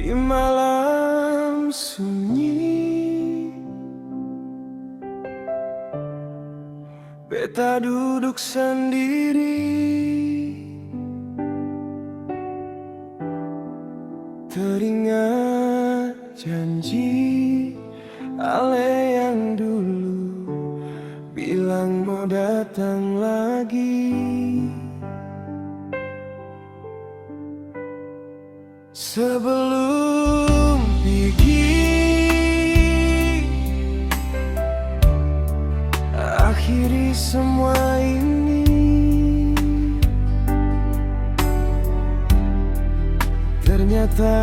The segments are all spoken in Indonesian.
Di malam sunyi, beta duduk sendiri, teringat janji Ale yang dulu bilang mau datang lagi. Sebelum pergi, akhiri semua ini. Ternyata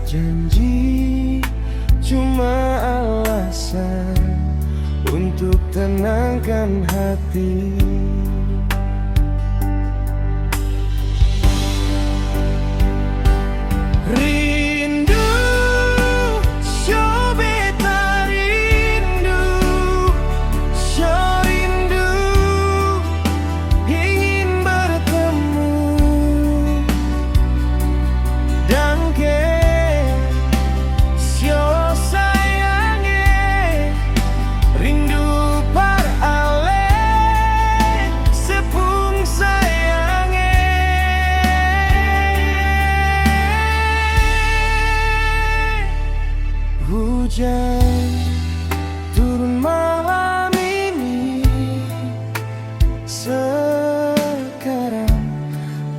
janji cuma alasan untuk tenangkan hati. Rindu, so beta rindu, so rindu, ingin bertemu dan so sayange, rindu par ale sepung sayange. Hujan turun malam ini, sekarang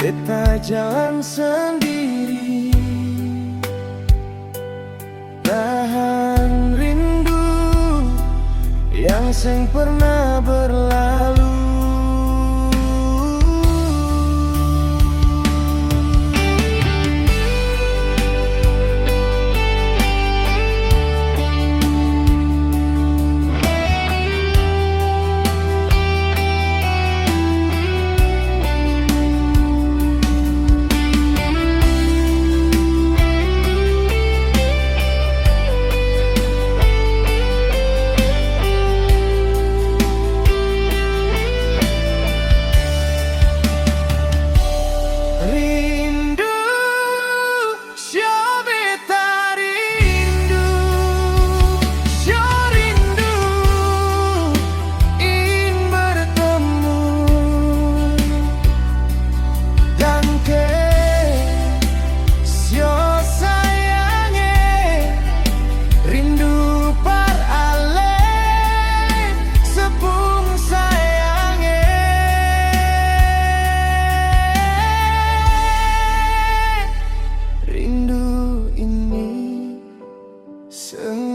beta jalan sendiri, tahan rindu yang seng pernah berlalu.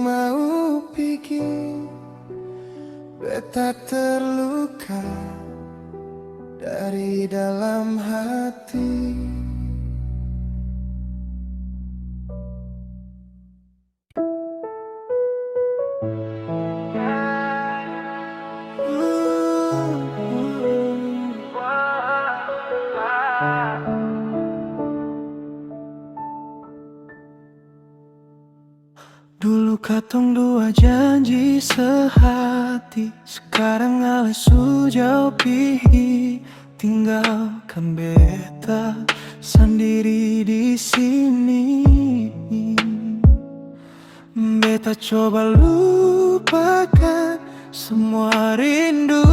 Mau bikin beta terluka dari dalam hati. Dulu katong dua janji sehati, sekarang ale su jauh pihi, tinggalkan beta sendiri di sini. Beta coba lupakan semua rindu,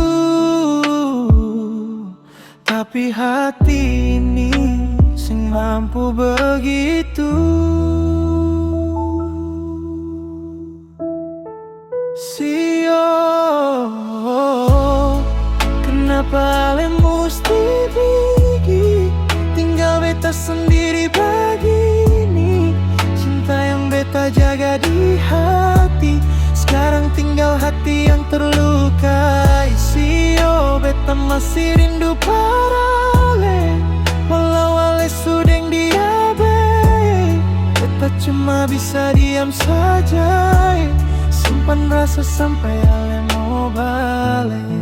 tapi hati ini sing mampu begitu. Kenapa ale musti pergi, tinggal beta sendiri begini. Cinta yang beta jaga di hati, sekarang tinggal hati yang terluka. Beta masih rindu parale, walau ale sudeng dia be. Beta cuma bisa diam saja, simpan rasa sampai ale mau balik.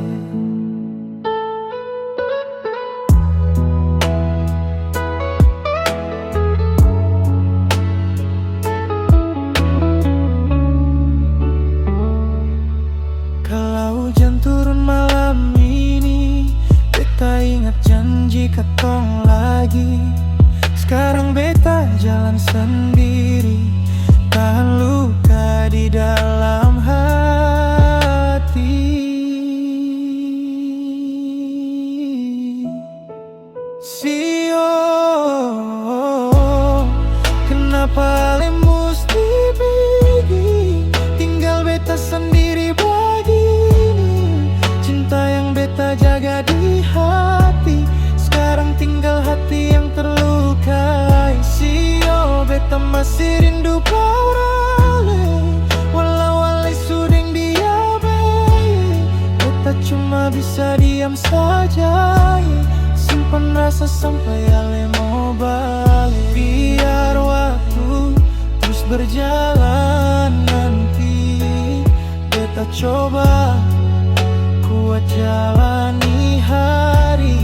Katong lagi, sekarang beta berjalan sendiri, tahan luka di dalam hati. Sio, kenapa le mesti pergi, tinggal beta sendiri begini. Cinta yang beta jaga di hati, sekarang tinggal hati yang terlukai. Sio, beta masih rindu parale, walau ale sudeng dia baik. Beta cuma bisa diam saja, simpan rasa sampai ale mau balik. Biar waktu terus berjalan, nanti beta coba kuat jalani hari.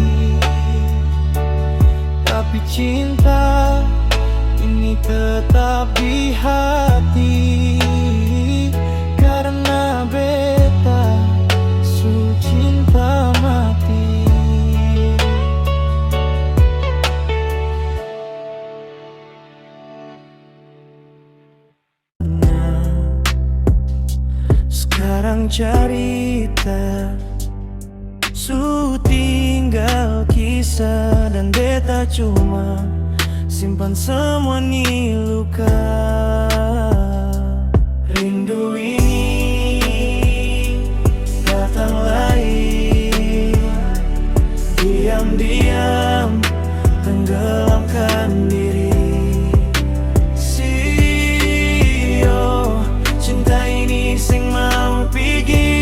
Tapi cinta ini tetap di hati, karena beta su cinta mati. Sekarang cerita su tinggal kisah, dan beta cuma simpan semua nih luka. Rindu ini datang lagi, diam-diam tenggelamkan diri. Sio, cinta ini sing mau pergi,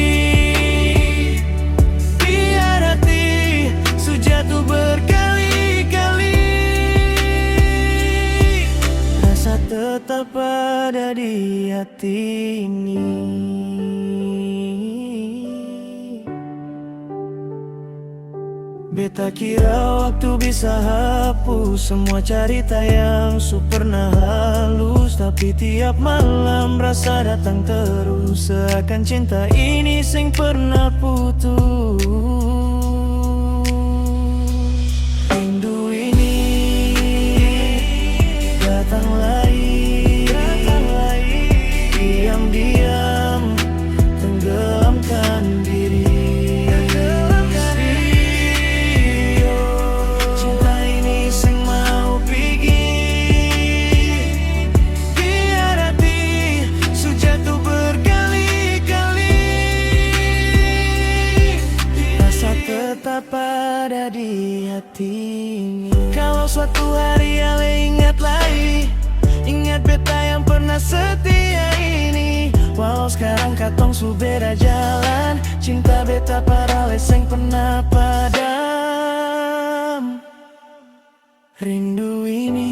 biar hati su jatuh berkali-kali. Rasa tetap ada di hati ini. Beta kira waktu bisa hapus semua cerita yang su pernah halus, tapi tiap malam rasa datang terus, seakan cinta ini sing pernah putus. Rindu ini datang lagi, diam-diam tenggelamkan diri. Tetap ada di hati ini. Kalau suatu hari ale ingat lagi, ingat beta yang pernah setia ini. Walau sekarang katong su beda jalan, cinta beta parale seng pernah padam. Rindu ini